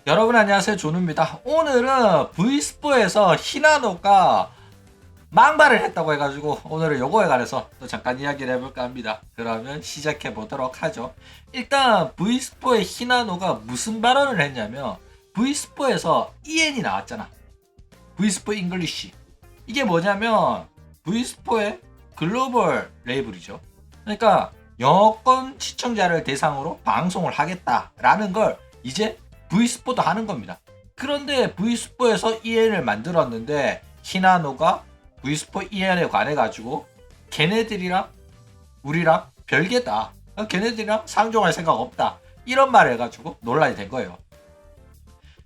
여러분 안녕하세요, 조누입니다. 오늘은 V스포에서 히나노가 망발을 했다고 해가지고 오늘은 요거에 관해서 또 잠깐 이야기를 해볼까 합니다. 그러면 시작해 보도록 하죠. 일단 V스포의 히나노가 무슨 발언을 했냐면, V스포에서 EN이 나왔잖아. V스포 잉글리시. 이게 뭐냐면 V스포의 글로벌 레이블이죠. 그러니까 영어권 시청자를 대상으로 방송을 하겠다라는 걸 이제 V스포도 하는 겁니다. 그런데 V스포에서 EN을 만들었는데 히나노가 V스포 EN에 관해 가지고 걔네들이랑 우리랑 별개다, 걔네들이랑 상종할 생각 없다, 이런 말을 해가지고 논란이 된 거예요.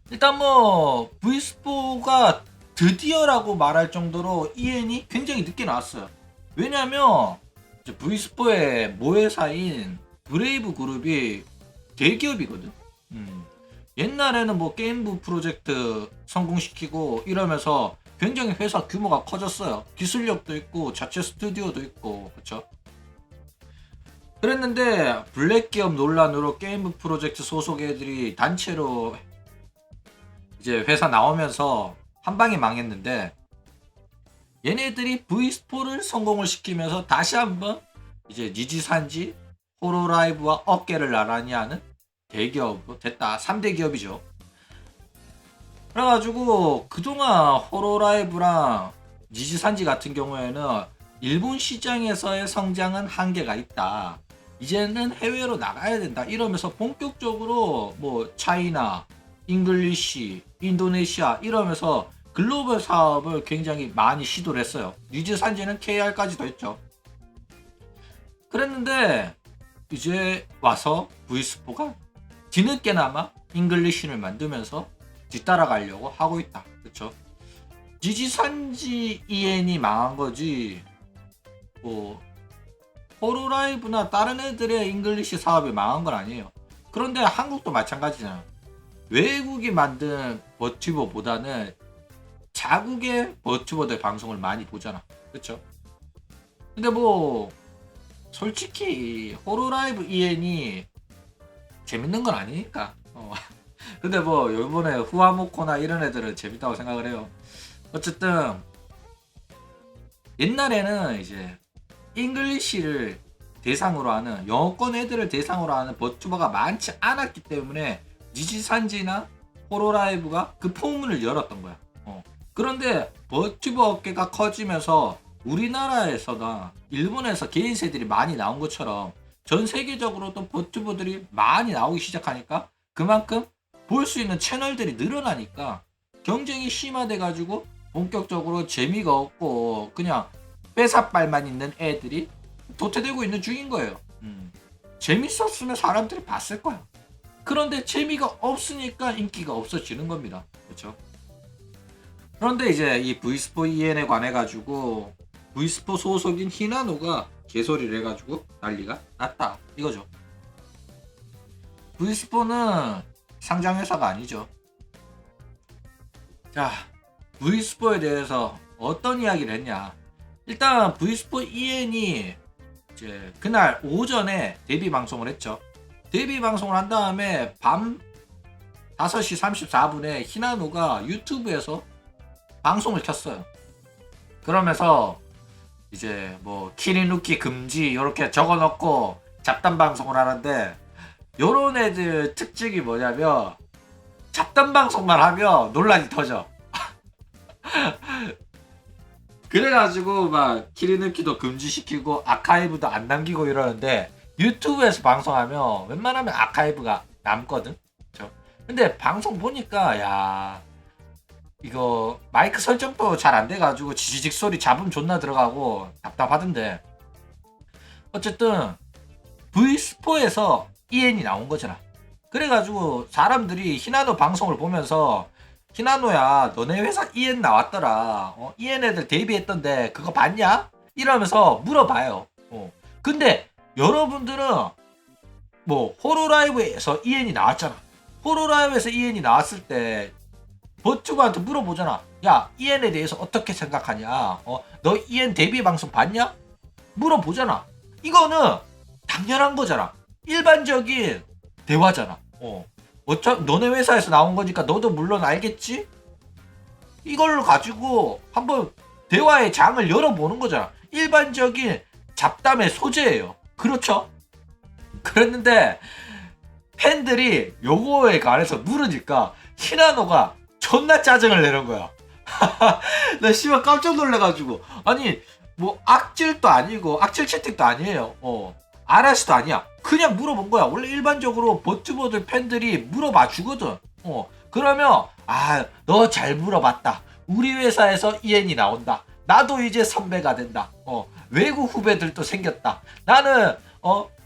일단 뭐 V스포가 드디어라고 말할 정도로 EN이 굉장히 늦게 나왔어요. 왜냐면 V스포의 모회사인 브레이브 그룹이 대기업이거든. 옛날에는 뭐 게임부 프로젝트 성공시키고 이러면서 굉장히 회사 규모가 커졌어요. 기술력도 있고 자체 스튜디오도 있고, 그쵸? 그랬는데 블랙 기업 논란으로 게임부 프로젝트 소속 애들이 단체로 이제 회사 나오면서 한 방에 망했는데, 얘네들이 V스포를 성공을 시키면서 다시 한번 이제 니지산지, 호로라이브와 어깨를 나란히 하는 대기업 됐다. 3대 기업이죠. 그래가지고 그동안 호로라이브랑 니지산지 같은 경우에는 일본 시장에서의 성장은 한계가 있다, 이제는 해외로 나가야 된다 이러면서 본격적으로 뭐 차이나, 잉글리시, 인도네시아 이러면서 글로벌 사업을 굉장히 많이 시도를 했어요. 니즈산지는 KR까지도 했죠. 그랬는데 이제 와서 V스포가 뒤늦게나마 잉글리시를 만들면서 뒤따라가려고 하고 있다. 그쵸? 니지산지 EN이 망한 거지 뭐 호로라이브나 다른 애들의 잉글리시 사업이 망한 건 아니에요. 그런데 한국도 마찬가지잖아. 외국이 만든 버튜버보다는 자국의 버튜버들 방송을 많이 보잖아. 그쵸? 근데 뭐 솔직히 호로라이브 EN이 재밌는 건 아니니까. 근데 뭐 요번에 후아모코나 이런 애들은 재밌다고 생각을 해요. 어쨌든 옛날에는 이제 잉글리시를 대상으로 하는, 영어권 애들을 대상으로 하는 버튜버가 많지 않았기 때문에 니지산지나 호로라이브가 그 포문을 열었던 거야. 그런데 버튜버 업계가 커지면서 우리나라에서나 일본에서 개인세들이 많이 나온 것처럼 전 세계적으로도 버튜버들이 많이 나오기 시작하니까 그만큼 볼 수 있는 채널들이 늘어나니까 경쟁이 심화돼 가지고 본격적으로 재미가 없고 그냥 빼사빨만 있는 애들이 도태되고 있는 중인 거예요. 재밌었으면 사람들이 봤을 거야. 그런데 재미가 없으니까 인기가 없어지는 겁니다. 그렇죠? 그런데 이제 이 V스포 EN에 관해 가지고 V스포 소속인 히나노가 개소리를 해가지고 난리가 났다 이거죠. V스포는 상장회사가 아니죠. 자, V스포에 대해서 어떤 이야기를 했냐. 일단 V스포 EN이 이제 그날 오전에 데뷔 방송을 했죠. 데뷔 방송을 한 다음에 밤 5시 34분에 히나노가 유튜브에서 방송을 켰어요. 그러면서 이제 뭐 키리누키 금지 이렇게 적어놓고 잡담 방송을 하는데, 요런 애들 특징이 뭐냐면 잡담 방송만 하면 논란이 터져. 그래가지고 막 키리누키도 금지시키고 아카이브도 안 남기고 이러는데, 유튜브에서 방송하면 웬만하면 아카이브가 남거든. 그쵸? 근데 방송 보니까 야, 이거 마이크 설정도 잘 안 돼가지고 지지직 소리 잡음 존나 들어가고 답답하던데, 어쨌든 V스포에서 EN이 나온 거잖아. 그래가지고 사람들이 히나노 방송을 보면서 히나노야 너네 회사 EN 나왔더라, EN 애들 데뷔했던데 그거 봤냐? 이러면서 물어봐요. 근데 여러분들은 뭐 호로라이브에서 EN이 나왔잖아. 호로라이브에서 EN이 나왔을 때 버튜버한테 물어보잖아. 야, EN에 대해서 어떻게 생각하냐? 너 EN 데뷔 방송 봤냐? 물어보잖아. 이거는 당연한 거잖아. 일반적인 대화잖아. 어차피 너네 회사에서 나온 거니까 너도 물론 알겠지? 이걸로 가지고 한번 대화의 장을 열어보는 거잖아. 일반적인 잡담의 소재예요. 그렇죠? 그랬는데 팬들이 요거에 관해서 물으니까 히나노가 존나 짜증을 내는 거야. 나 씨발 깜짝 놀래가지고, 아니 뭐 악질도 아니고 악질 채팅도 아니에요. 아라시도 아니야. 그냥 물어본 거야. 원래 일반적으로 버튜버들 팬들이 물어봐 주거든. 그러면 너 잘 물어봤다. 우리 회사에서 이엔이 나온다. 나도 이제 선배가 된다. 외국 후배들도 생겼다. 나는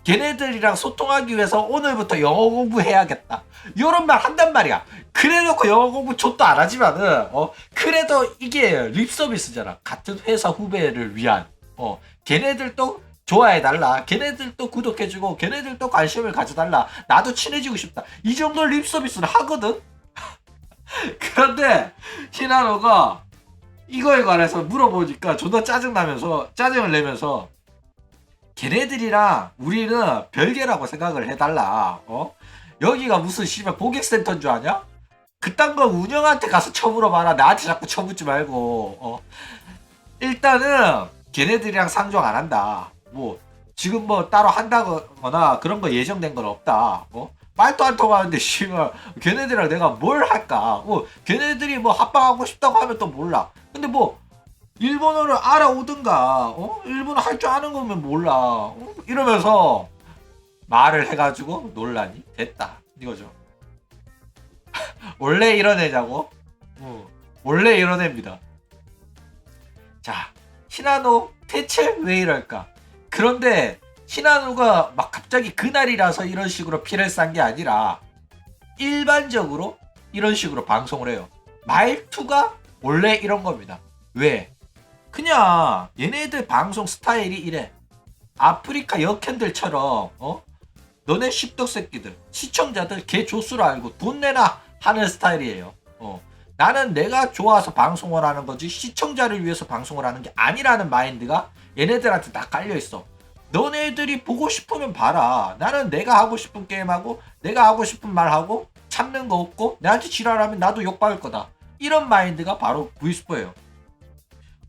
걔네들이랑 소통하기 위해서 오늘부터 영어 공부해야겠다. 이런 말 한단 말이야. 그래놓고 영어 공부 족도 안 하지만은 그래도 이게 립 서비스잖아. 같은 회사 후배를 위한. 걔네들도 좋아해달라. 걔네들도 구독해주고 걔네들도 관심을 가져달라. 나도 친해지고 싶다. 이 정도 립 서비스를 하거든. 그런데 히나노가 이거에 관해서 물어보니까 존나 짜증을 내면서 걔네들이랑 우리는 별개라고 생각을 해달라. 여기가 무슨 씨발 고객센터인 줄 아냐? 그딴 거 운영한테 가서 쳐물어봐라. 나한테 자꾸 쳐묻지 말고. 일단은 걔네들이랑 상종 안 한다. 뭐 지금 뭐 따로 한다거나 그런 거 예정된 건 없다. 말도 안 통하는데 씨발 걔네들이랑 내가 뭘 할까? 걔네들이 뭐 합방하고 싶다고 하면 또 몰라. 근데 뭐 일본어를 알아오든가 일본어 할 줄 아는 거면 몰라. 이러면서 말을 해가지고 논란이 됐다 이거죠. 원래 이런 애냐고? 원래 이런 애입니다. 자, 히나노 대체 왜 이럴까? 그런데 히나노가 막 갑자기 그날이라서 이런 식으로 피를 싼 게 아니라 일반적으로 이런 식으로 방송을 해요. 말투가 원래 이런 겁니다. 왜? 그냥 얘네들 방송 스타일이 이래. 아프리카 역행들처럼 너네 십덕 새끼들 시청자들 개 조수로 알고 돈 내나 하는 스타일이에요. 나는 내가 좋아서 방송을 하는 거지 시청자를 위해서 방송을 하는 게 아니라는 마인드가 얘네들한테 다 깔려있어. 너네들이 보고 싶으면 봐라. 나는 내가 하고 싶은 게임하고 내가 하고 싶은 말하고 참는 거 없고 내한테 지랄하면 나도 욕받을 거다. 이런 마인드가 바로 V스포예요.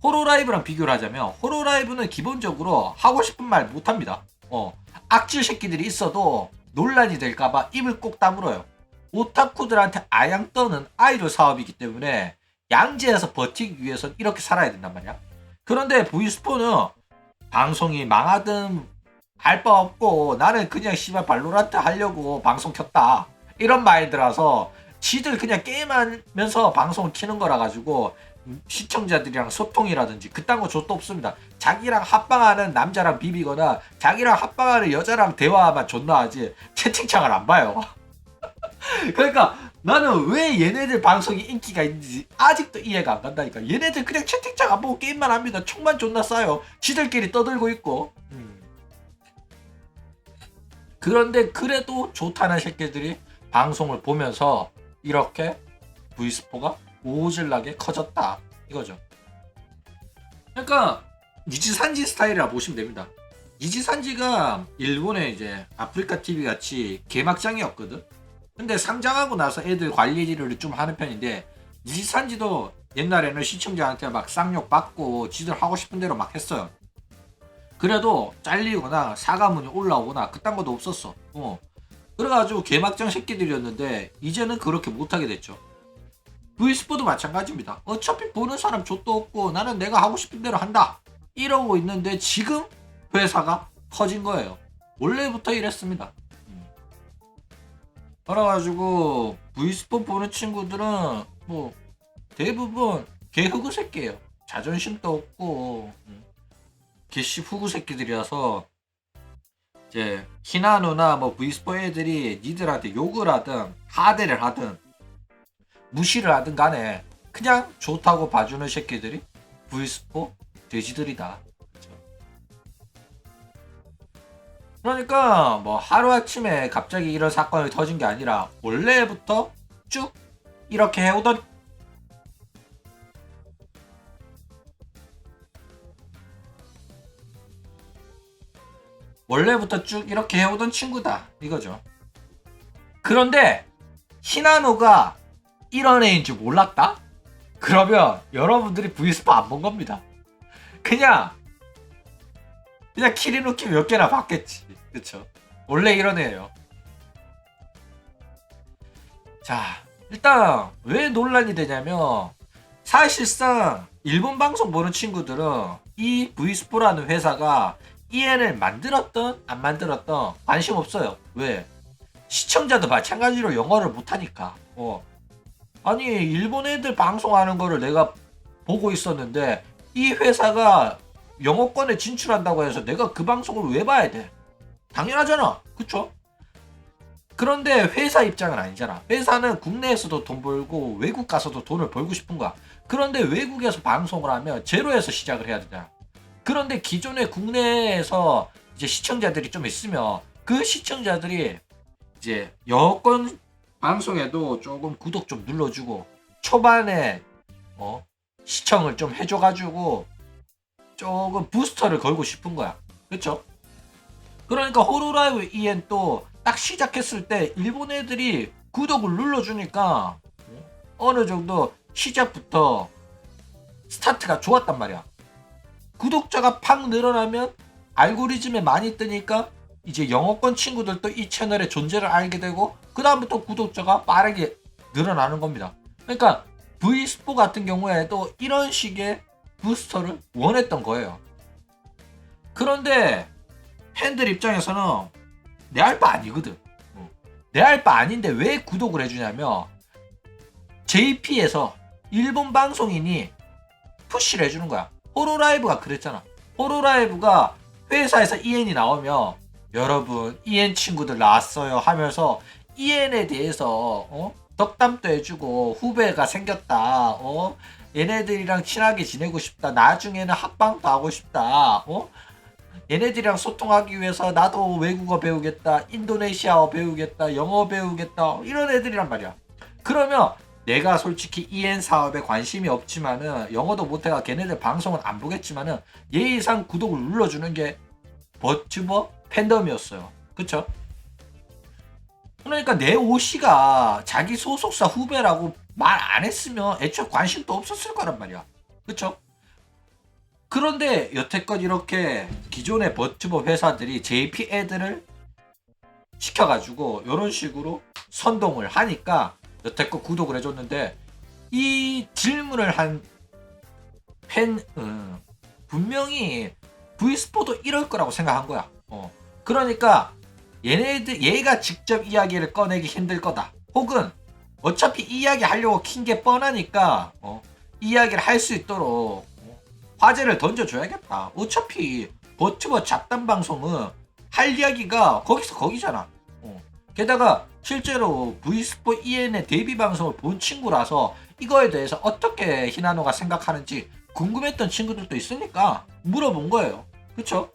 호로라이브랑 비교를 하자면 호로라이브는 기본적으로 하고 싶은 말 못합니다. 악질 새끼들이 있어도 논란이 될까봐 입을 꼭 다물어요. 오타쿠들한테 아양 떠는 아이돌 사업이기 때문에 양지에서 버티기 위해선 이렇게 살아야 된단 말이야. 그런데 V스포는 방송이 망하든 할 바 없고 나는 그냥 씨발 발로란트 하려고 방송 켰다 이런 마인드라서 지들 그냥 게임하면서 방송을 키는 거라 가지고 시청자들이랑 소통이라든지 그딴 거 좆도 없습니다. 자기랑 합방하는 남자랑 비비거나 자기랑 합방하는 여자랑 대화만 존나 하지 채팅창을 안 봐요. 그러니까 나는 왜 얘네들 방송이 인기가 있는지 아직도 이해가 안 간다니까. 얘네들 그냥 채팅창 안 보고 게임만 합니다. 총만 존나 쏴요. 지들끼리 떠들고 있고. 그런데 그래도 좋다는 새끼들이 방송을 보면서 이렇게 V스포가 오질나게 커졌다 이거죠. 그러니까 니지산지 스타일이라 보시면 됩니다. 니지산지가 일본의 이제 아프리카 TV 같이 개막장이었거든. 근데 상장하고 나서 애들 관리를 좀 하는 편인데 니지산지도 옛날에는 시청자한테 막 쌍욕 받고 지들 하고 싶은 대로 막 했어요. 그래도 잘리거나 사과문이 올라오거나 그딴 것도 없었어. 그래가지고 개막장 새끼들이었는데 이제는 그렇게 못하게 됐죠. V스포도 마찬가지입니다. 어차피 보는 사람 족도 없고 나는 내가 하고 싶은 대로 한다 이러고 있는데 지금 회사가 터진 거예요. 원래부터 이랬습니다. 그래가지고 V스포 보는 친구들은 뭐 대부분 개흑우 새끼예요. 자존심도 없고 개씨 후구 새끼들이라서 이제 히나노나 뭐 V스포 애들이 니들한테 욕을 하든 하대를 하든 무시를 하든 간에 그냥 좋다고 봐주는 새끼들이 V스포 돼지들이다. 그러니까 뭐 하루아침에 갑자기 이런 사건이 터진 게 아니라 원래부터 쭉 이렇게 해오던 친구다 이거죠. 그런데 히나노가 이런 애인 줄 몰랐다? 그러면 여러분들이 V스포 안 본 겁니다. 그냥 키리누키 몇 개나 봤겠지. 그쵸? 원래 이런 애예요. 자, 일단 왜 논란이 되냐면 사실상 일본 방송 보는 친구들은 이 V스포라는 회사가 EN을 만들었던 안 만들었던 관심 없어요. 왜? 시청자도 마찬가지로 영어를 못하니까. 아니 일본 애들 방송하는 거를 내가 보고 있었는데 이 회사가 영어권에 진출한다고 해서 내가 그 방송을 왜 봐야 돼? 당연하잖아. 그쵸? 그런데 회사 입장은 아니잖아. 회사는 국내에서도 돈 벌고 외국 가서도 돈을 벌고 싶은 거야. 그런데 외국에서 방송을 하면 제로에서 시작을 해야 되잖아. 그런데 기존에 국내에서 이제 시청자들이 좀 있으면 그 시청자들이 이제 여권 방송에도 조금 구독 좀 눌러주고 초반에 시청을 좀 해줘가지고 조금 부스터를 걸고 싶은 거야. 그쵸? 그러니까 호로라이브 EN 또 딱 시작했을 때 일본 애들이 구독을 눌러주니까 어느 정도 시작부터 스타트가 좋았단 말이야. 구독자가 팍 늘어나면 알고리즘에 많이 뜨니까 이제 영어권 친구들도 이 채널의 존재를 알게 되고 그 다음부터 구독자가 빠르게 늘어나는 겁니다. 그러니까 V스포 같은 경우에도 이런 식의 부스터를 원했던 거예요. 그런데 팬들 입장에서는 내 할 바 아니거든. 내 할 바 아닌데 왜 구독을 해주냐면 JP에서 일본 방송인이 푸시를 해주는 거야. 호로라이브가 그랬잖아. 호로라이브가 회사에서 EN이 나오면 여러분 EN 친구들 나왔어요 하면서 EN에 대해서 덕담도 해주고 후배가 생겼다. 얘네들이랑 친하게 지내고 싶다. 나중에는 합방도 하고 싶다. 얘네들이랑 소통하기 위해서 나도 외국어 배우겠다. 인도네시아어 배우겠다. 영어 배우겠다. 이런 애들이란 말이야. 그러면 내가 솔직히 EN 사업에 관심이 없지만은 영어도 못해가 걔네들 방송은 안 보겠지만은 예의상 구독을 눌러주는 게 버튜버 팬덤이었어요. 그쵸? 그러니까 내 오씨가 자기 소속사 후배라고 말 안 했으면 애초에 관심도 없었을 거란 말이야. 그쵸? 그런데 여태껏 이렇게 기존의 버튜버 회사들이 JP 애들을 시켜가지고 이런 식으로 선동을 하니까 여태껏 구독을 해줬는데 이 질문을 한 팬은 분명히 V스포도 이럴 거라고 생각한 거야. 그러니까 얘가 직접 이야기를 꺼내기 힘들 거다. 혹은 어차피 이야기 하려고 킨 게 뻔하니까 이야기를 할 수 있도록 화제를 던져줘야겠다. 어차피 버튜버 잡담 방송은 할 이야기가 거기서 거기잖아. 게다가 실제로 V스포 EN의 데뷔 방송을 본 친구라서 이거에 대해서 어떻게 히나노가 생각하는지 궁금했던 친구들도 있으니까 물어본 거예요. 그쵸?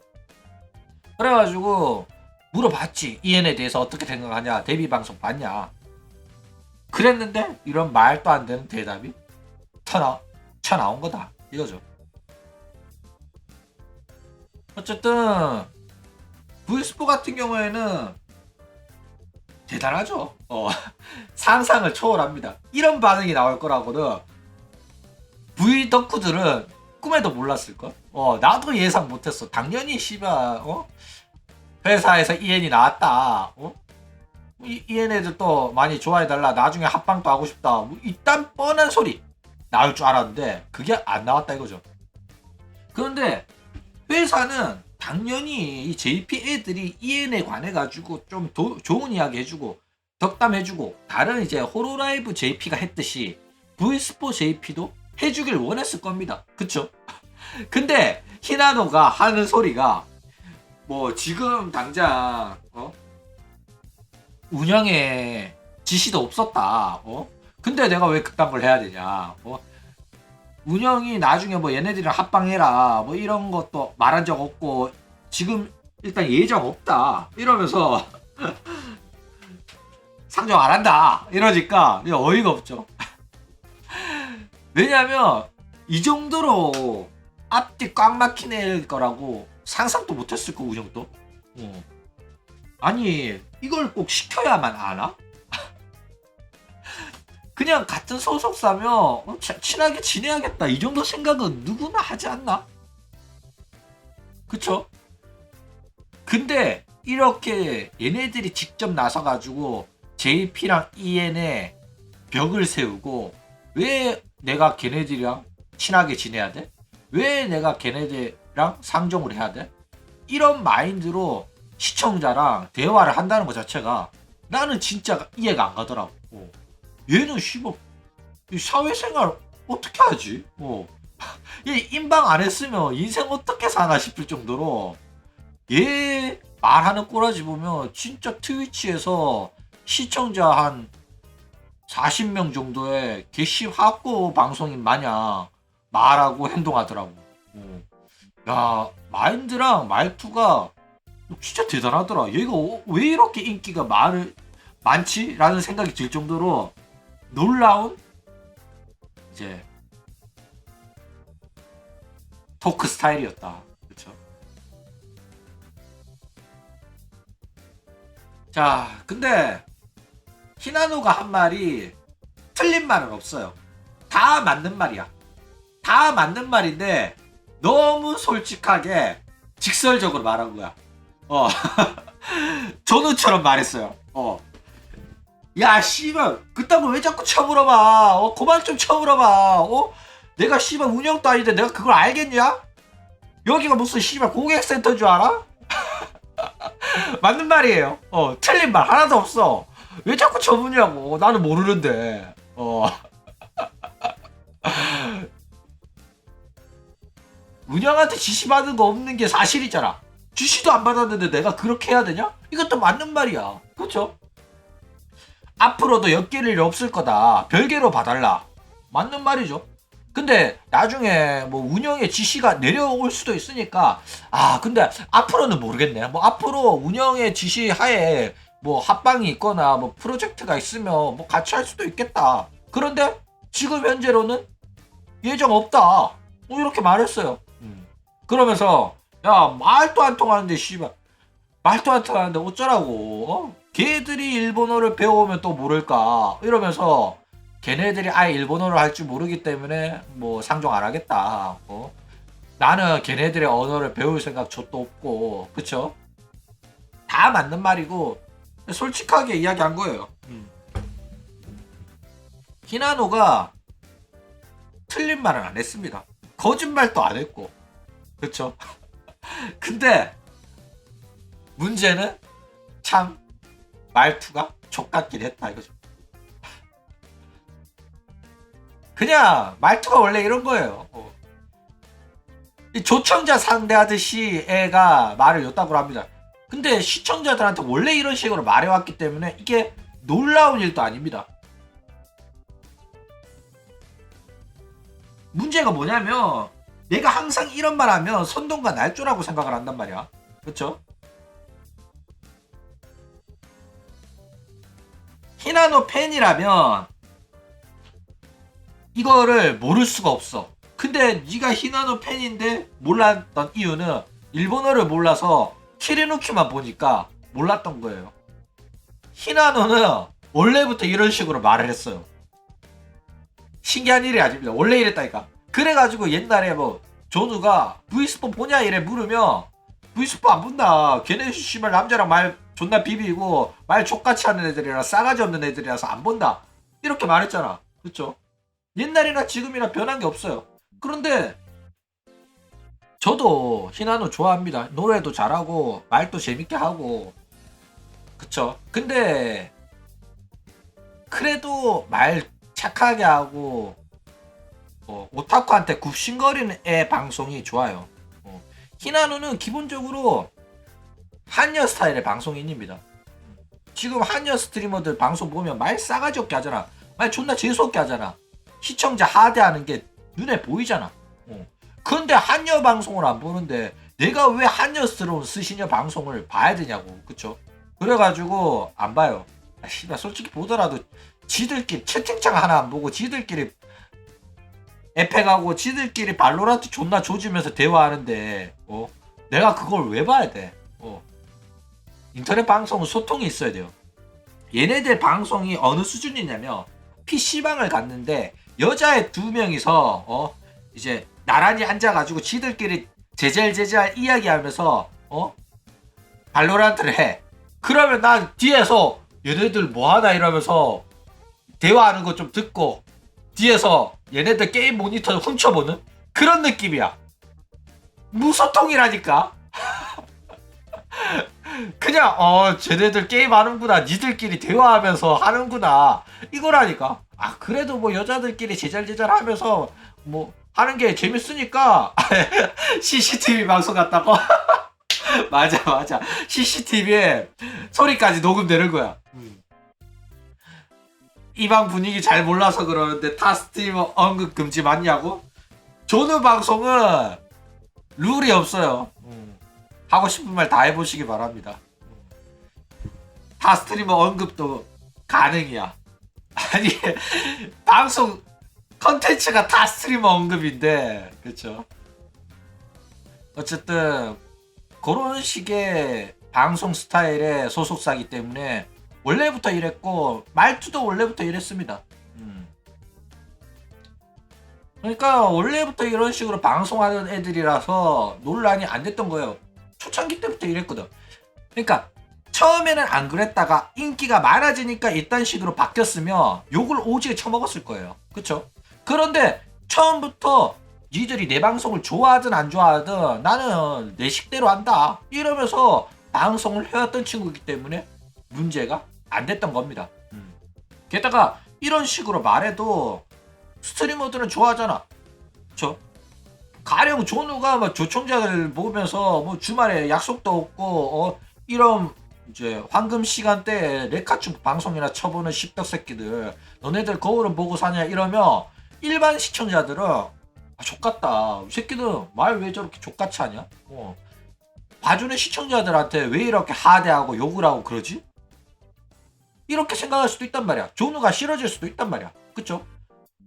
그래가지고 물어봤지. EN에 대해서 어떻게 생각하냐. 데뷔 방송 봤냐. 그랬는데 이런 말도 안 되는 대답이 쳐 나온 거다. 이거죠. 어쨌든 V스포 같은 경우에는 대단하죠. 상상을 초월합니다. 이런 반응이 나올 거라고는 V 덕후들은 꿈에도 몰랐을걸. 나도 예상 못했어. 당연히 씨발 회사에서 EN이 나왔다. EN 애들 또 많이 좋아해달라. 나중에 합방도 하고 싶다. 뭐 이딴 뻔한 소리 나올 줄 알았는데 그게 안 나왔다 이거죠. 그런데 회사는 당연히 이 JP 애들이 EN에 관해 가지고 좀 좋은 이야기 해주고 덕담해주고 다른 이제 호로라이브 JP가 했듯이 V스포 JP도 해주길 원했을 겁니다. 그쵸? 근데 히나노가 하는 소리가 뭐 지금 당장 운영에 지시도 없었다. 근데 내가 왜 그딴 걸 해야 되냐. 운영이 나중에 뭐 얘네들이랑 합방해라 뭐 이런 것도 말한 적 없고 지금 일단 예정 없다 이러면서 상정 안 한다 이러니까 어이가 없죠. 왜냐면 이 정도로 앞뒤 꽉 막힌 거라고 상상도 못했을 거 운영도. 아니 이걸 꼭 시켜야만 아나? 그냥 같은 소속사면 친하게 지내야겠다 이 정도 생각은 누구나 하지 않나? 그쵸? 근데 이렇게 얘네들이 직접 나서가지고 JP랑 EN에 벽을 세우고 왜 내가 걔네들이랑 친하게 지내야 돼? 왜 내가 걔네들이랑 상종을 해야 돼? 이런 마인드로 시청자랑 대화를 한다는 것 자체가 나는 진짜 이해가 안 가더라고. 얘는 씨발 사회생활 어떻게 하지? 얘 인방 안 했으면 인생 어떻게 사나 싶을 정도로 얘 말하는 꼬라지 보면 진짜 트위치에서 시청자 한 40명 정도의 개시 확고 방송인 마냥 말하고 행동하더라고. 야 마인드랑 말투가 진짜 대단하더라. 얘가 왜 이렇게 인기가 많지? 라는 생각이 들 정도로 놀라운 이제 토크 스타일이었다. 그쵸? 자, 근데 히나노가 한 말이 틀린 말은 없어요. 다 맞는 말이야. 다 맞는 말인데 너무 솔직하게 직설적으로 말한 거야. 전우처럼 말했어요. 야 씨발 그딴 거 왜 자꾸 쳐물어봐. 그만 좀 쳐물어봐. 내가 씨발 운영도 아닌데 내가 그걸 알겠냐? 여기가 무슨 씨발 고객센터인 줄 알아? 맞는 말이에요. 틀린 말 하나도 없어. 왜 자꾸 쳐무냐고. 나는 모르는데. 운영한테 지시받은 거 없는 게 사실이잖아. 지시도 안 받았는데 내가 그렇게 해야 되냐? 이것도 맞는 말이야. 그렇죠? 앞으로도 엮일 일이 없을 거다. 별개로 봐달라. 맞는 말이죠. 근데 나중에 뭐 운영의 지시가 내려올 수도 있으니까 근데 앞으로는 모르겠네. 뭐 앞으로 운영의 지시 하에 뭐 합방이 있거나 뭐 프로젝트가 있으면 뭐 같이 할 수도 있겠다. 그런데 지금 현재로는 예정 없다. 뭐 이렇게 말했어요. 그러면서 야 말도 안 통하는데 씨발 말도 안 통하는데 어쩌라고. 걔들이 일본어를 배워오면 또 모를까 이러면서 걔네들이 아예 일본어를 할 줄 모르기 때문에 뭐 상종 안 하겠다. 나는 걔네들의 언어를 배울 생각 좆도 없고. 그쵸? 다 맞는 말이고 솔직하게 이야기한 거예요. 히나노가 틀린 말은 안 했습니다. 거짓말도 안 했고. 그쵸? 근데 문제는 참 말투가 족같긴 했다 이거죠. 그냥 말투가 원래 이런 거예요. 이 조청자 상대하듯이 애가 말을 엿다고 합니다. 근데 시청자들한테 원래 이런 식으로 말해왔기 때문에 이게 놀라운 일도 아닙니다. 문제가 뭐냐면 내가 항상 이런 말 하면 선동과 날조라고 생각을 한단 말이야. 그쵸? 히나노 팬이라면 이거를 모를 수가 없어. 근데 네가 히나노 팬인데 몰랐던 이유는 일본어를 몰라서 키리누키만 보니까 몰랐던 거예요. 히나노는 원래부터 이런 식으로 말을 했어요. 신기한 일이 아닙니다. 원래 이랬다니까. 그래가지고 옛날에 뭐 조누가 V스포 보냐 이래 물으면 V스포 안 본다. 걔네 씨발 남자랑 말 존나 비비고 말 족같이 하는 애들이라 싸가지 없는 애들이라서 안 본다. 이렇게 말했잖아. 그쵸? 옛날이나 지금이나 변한 게 없어요. 그런데 저도 히나노 좋아합니다. 노래도 잘하고 말도 재밌게 하고. 그쵸? 근데 그래도 말 착하게 하고 오타쿠한테 굽신거리는 애 방송이 좋아요. 히나노는 기본적으로 한여 스타일의 방송인입니다. 지금 한여 스트리머들 방송 보면 말 싸가지 없게 하잖아. 말 존나 재수없게 하잖아. 시청자 하대하는 게 눈에 보이잖아. 근데 한여 방송을 안 보는데 내가 왜 한여스러운 스시녀 방송을 봐야 되냐고. 그쵸? 그래가지고 안 봐요. 나 솔직히 보더라도 지들끼리 채팅창 하나 안 보고 지들끼리 에펙하고 지들끼리 발로란트 존나 조지면서 대화하는데 내가 그걸 왜 봐야 돼? 인터넷 방송은 소통이 있어야 돼요. 얘네들 방송이 어느 수준이냐면 PC방을 갔는데 여자애 2명이서 이제 나란히 앉아가지고 지들끼리 제잘제잘 이야기하면서 발로란트를 해. 그러면 난 뒤에서 얘네들 뭐하나 이러면서 대화하는 거 좀 듣고 뒤에서 얘네들 게임 모니터 훔쳐보는 그런 느낌이야. 무소통이라니까. 그냥 쟤네들 게임 하는구나, 니들끼리 대화하면서 하는구나 이거라니까. 아 그래도 뭐 여자들끼리 제잘제잘 하면서 뭐 하는 게 재밌으니까 CCTV 방송 같다고. 맞아 CCTV에 소리까지 녹음되는 거야. 이 방 분위기 잘 몰라서 그러는데 타 스트리머 언급 금지 맞냐고? 조느 방송은 룰이 없어요. 하고 싶은 말 다 해보시기 바랍니다. 타 스트리머 언급도 가능이야. 아니 방송 컨텐츠가 타 스트리머 언급인데, 그쵸? 어쨌든 그런 식의 방송 스타일의 소속사기 때문에 원래부터 이랬고 말투도 원래부터 이랬습니다. 그러니까 원래부터 이런 식으로 방송하는 애들이라서 논란이 안 됐던 거예요. 초창기 때부터 이랬거든. 그러니까 처음에는 안 그랬다가 인기가 많아지니까 이딴 식으로 바뀌었으면 욕을 오지게 처먹었을 거예요. 그쵸? 그런데 처음부터 니들이 내 방송을 좋아하든 안 좋아하든 나는 내 식대로 한다 이러면서 방송을 해왔던 친구이기 때문에 문제가 안 됐던 겁니다. 게다가 이런 식으로 말해도 스트리머들은 좋아하잖아. 그쵸? 가령 조누가 막 조청자들 보면서 뭐 주말에 약속도 없고 이런 이제 황금 시간대에 레카츄 방송이나 쳐보는 십덕 새끼들 너네들 거울은 보고 사냐 이러면 일반 시청자들은 족같다. 이 새끼들 말 왜 저렇게 족같이 하냐? 봐주는 시청자들한테 왜 이렇게 하대하고 욕을 하고 그러지? 이렇게 생각할 수도 있단 말이야. 조누가 싫어질 수도 있단 말이야. 그쵸?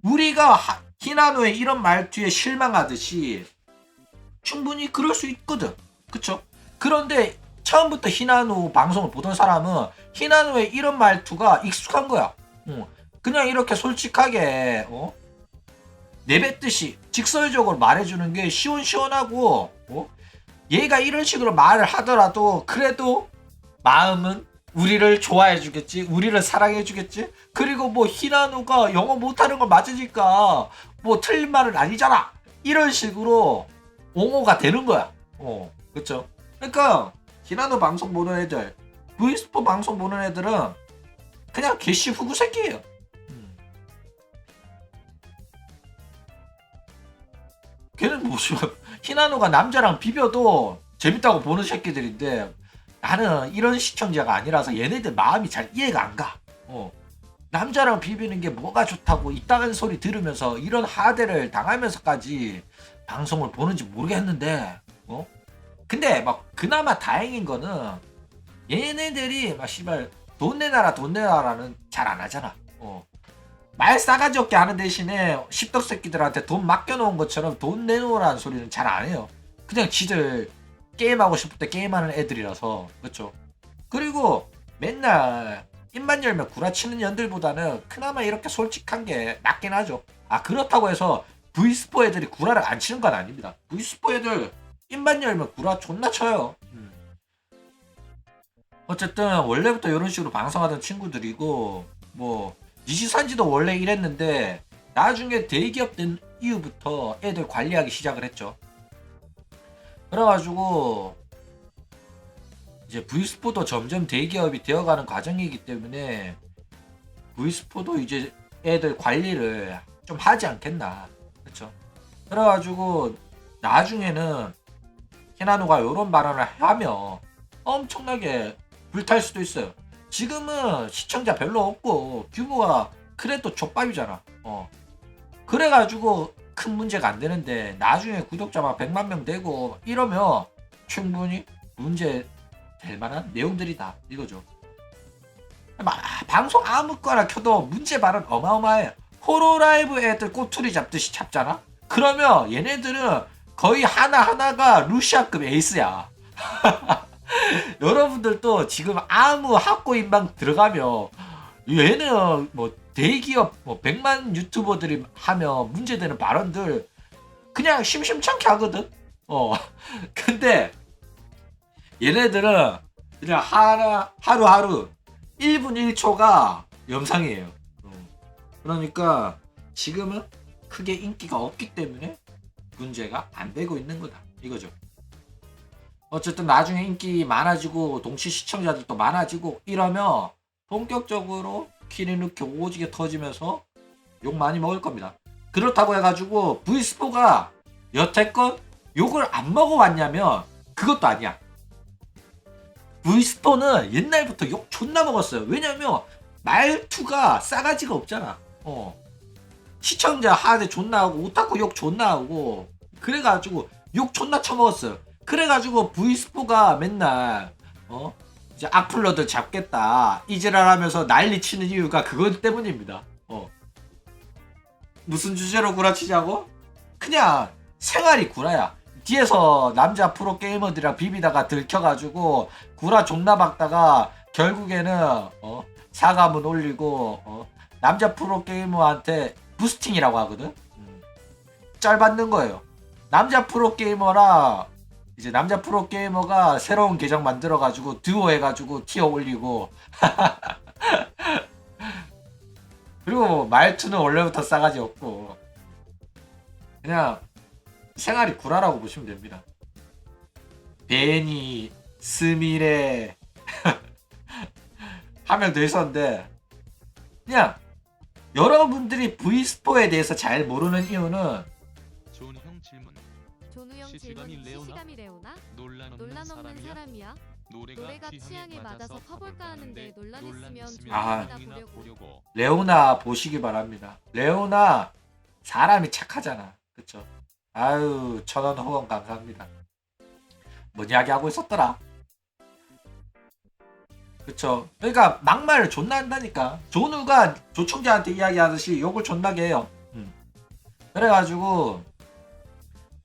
우리가 히나노의 이런 말투에 실망하듯이 충분히 그럴 수 있거든. 그쵸? 그런데 처음부터 히나노 방송을 보던 사람은 히나노의 이런 말투가 익숙한 거야. 그냥 이렇게 솔직하게 내뱉듯이 직설적으로 말해주는 게 시원시원하고 얘가 이런 식으로 말을 하더라도 그래도 마음은 우리를 좋아해 주겠지, 우리를 사랑해 주겠지. 그리고 뭐 히나노가 영어 못하는 건 맞으니까 뭐 틀린 말은 아니잖아 이런 식으로 옹호가 되는 거야. 그쵸? 그러니까 히나노 방송 보는 애들, V스포 방송 보는 애들은 그냥 개씨 후구 새끼예요. 걔는 뭐 히나노가 남자랑 비벼도 재밌다고 보는 새끼들인데 나는 이런 시청자가 아니라서 얘네들 마음이 잘 이해가 안 가. 남자랑 비비는 게 뭐가 좋다고 이딴 소리 들으면서 이런 하대를 당하면서까지 방송을 보는지 모르겠는데 근데 막 그나마 다행인 거는 얘네들이 막 씨발 돈 내놔라는 잘 안 하잖아. 말 싸가지 없게 하는 대신에 십덕 새끼들한테 돈 맡겨놓은 것처럼 돈 내놓으라는 소리는 잘 안 해요. 그냥 지들 게임하고 싶을 때 게임하는 애들이라서. 그렇죠? 그리고 맨날 입만 열면 구라치는 년들보다는 그나마 이렇게 솔직한 게 낫긴 하죠. 그렇다고 해서 V스포 애들이 구라를 안 치는 건 아닙니다. V스포 애들 입만 열면 구라 존나 쳐요. 어쨌든 원래부터 이런 식으로 방송하던 친구들이고 뭐 니지산지도 원래 이랬는데 나중에 대기업 된 이후부터 애들 관리하기 시작을 했죠. 그래가지고 이제 V스포도 점점 대기업이 되어가는 과정이기 때문에 V스포도 이제 애들 관리를 좀 하지 않겠나. 그쵸? 그래가지고 나중에는 히나노가 이런 발언을 하면 엄청나게 불탈 수도 있어요. 지금은 시청자 별로 없고 규모가 그래도 족밥이잖아. 그래가지고 큰 문제가 안 되는데 나중에 구독자 막 100만 명 되고 이러면 충분히 문제 될 만한 내용들이다 이거죠. 방송 아무거나 켜도 문제 발언 어마어마해. 호로라이브 애들 꼬투리 잡듯이 잡잖아. 그러면 얘네들은 거의 하나하나가 루시아급 에이스야. 여러분들도 지금 아무 학고 인방 들어가면 얘는 뭐 대기업 뭐 100만 유튜버들이 하면 문제되는 발언들 그냥 심심찮게 하거든. 근데 얘네들은 그냥 하루하루 1분 1초가 영상이에요. 그러니까 지금은 크게 인기가 없기 때문에 문제가 안 되고 있는 거다 이거죠. 어쨌든 나중에 인기 많아지고 동시 시청자들도 많아지고 이러면 본격적으로 키리누키 오지게 터지면서 욕 많이 먹을 겁니다. 그렇다고 해가지고 V4가 여태껏 욕을 안 먹어왔냐면 그것도 아니야. V4는 옛날부터 욕 존나 먹었어요. 왜냐면 말투가 싸가지가 없잖아. 시청자 하대 존나 하고 오타쿠 욕 존나 하고 그래가지고 욕 존나 쳐먹었어요. 그래가지고 V4가 맨날 이제 악플러들 잡겠다 이지랄하면서 난리 치는 이유가 그것 때문입니다. 무슨 주제로 구라치자고? 그냥 생활이 구라야. 뒤에서 남자 프로게이머들이랑 비비다가 들켜가지고 구라 존나 박다가 결국에는 사과문 올리고 남자 프로게이머한테 부스팅이라고 하거든. 짤 받는 거예요. 남자 프로게이머랑 이제 남자 프로게이머가 새로운 계정 만들어가지고 듀오 해가지고 티어 올리고 그리고 말투는 원래부터 싸가지 없고 그냥 생활이 구라라고 보시면 됩니다. 베니, 스미레 한 명 더 있었는데 그냥 여러분들이 V4에 대해서 잘 모르는 이유는 존형 질문. 존우형 질문 시시감이 레오나? 논란 없는 사람이야? 노래가 취향에 맞아서 퍼볼까 하는데 논란 있으면 존우형이다 보려고. 레오나 보시기 바랍니다. 레오나 사람이 착하잖아. 그쵸? 아유 1000원 후원 감사합니다. 뭔 이야기 하고 있었더라? 그쵸? 그러니까 막말을 존나 한다니까. 존우가 조청자한테 이야기하듯이 욕을 존나게 해요. 그래가지고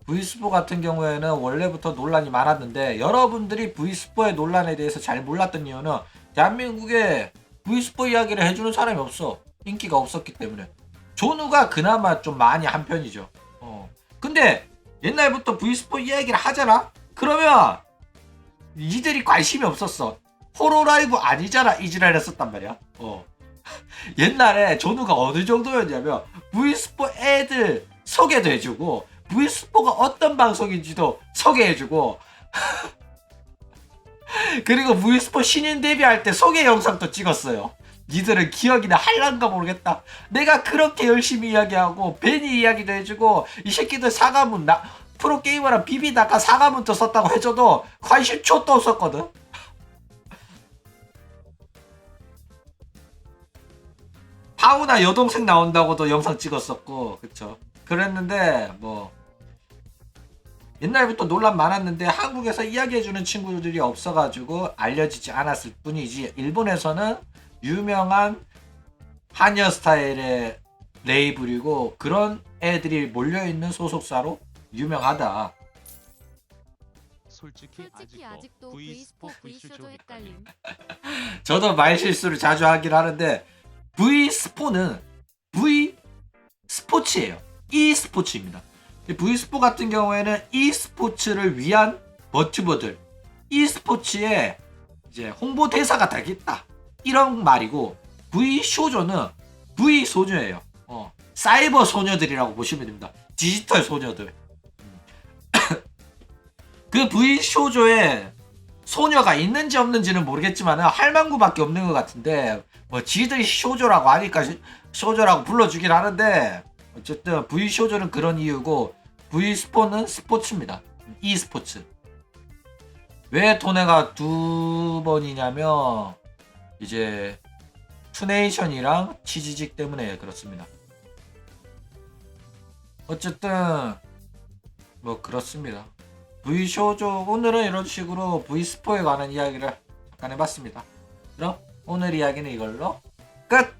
V4 같은 경우에는 원래부터 논란이 많았는데 여러분들이 V4의 논란에 대해서 잘 몰랐던 이유는 대한민국에 V4 이야기를 해주는 사람이 없어. 인기가 없었기 때문에. 존우가 그나마 좀 많이 한 편이죠. 근데 옛날부터 V4 이야기를 하잖아? 그러면 이들이 관심이 없었어. 호로라이브 아니잖아 이지랄 했었단 말이야. 옛날에 존우가 어느 정도였냐면 V4 애들 소개도 해주고 V4가 어떤 방송인지도 소개해주고 그리고 V4 신인 데뷔할 때 소개 영상도 찍었어요. 니들은 기억이나 할란가 모르겠다. 내가 그렇게 열심히 이야기하고 베니 이야기도 해주고 이 새끼들 사과문 프로게이머랑 비비다가 사과문도 썼다고 해줘도 관심 초도 없었거든. 파우나 여동생 나온다고도 영상 찍었었고 그쵸. 그랬는데 뭐 옛날부터 논란 많았는데 한국에서 이야기해주는 친구들이 없어가지고 알려지지 않았을 뿐이지 일본에서는 유명한 한여 스타일의 레이블이고 그런 애들이 몰려있는 소속사로 유명하다. 솔직히 아직도 V4 V쇼조 헷갈림. 저도 말실수를 자주 하긴 하는데 V4는 V 스포츠예요. E 스포츠입니다. V4 같은 경우에는 E 스포츠를 위한 버튜버들, E 스포츠의 이제 홍보 대사가 되겠다 이런 말이고 V 쇼조는 V 소녀예요. 사이버 소녀들이라고 보시면 됩니다. 디지털 소녀들. 그 V 쇼조에 소녀가 있는지 없는지는 모르겠지만 할망구밖에 없는 것 같은데 뭐 지들이 쇼조라고 하니까 쇼조라고 불러주긴 하는데 어쨌든 V 쇼조는 그런 이유고 V 스포는 스포츠입니다. E 스포츠. 왜 토네가 두 번이냐면 이제 투네이션이랑 치지직 때문에 그렇습니다. 어쨌든 뭐 그렇습니다. V 쇼조 오늘은 이런 식으로 V 스포에 관한 이야기를 잠깐 해봤습니다. 그럼 오늘 이야기는 이걸로 끝!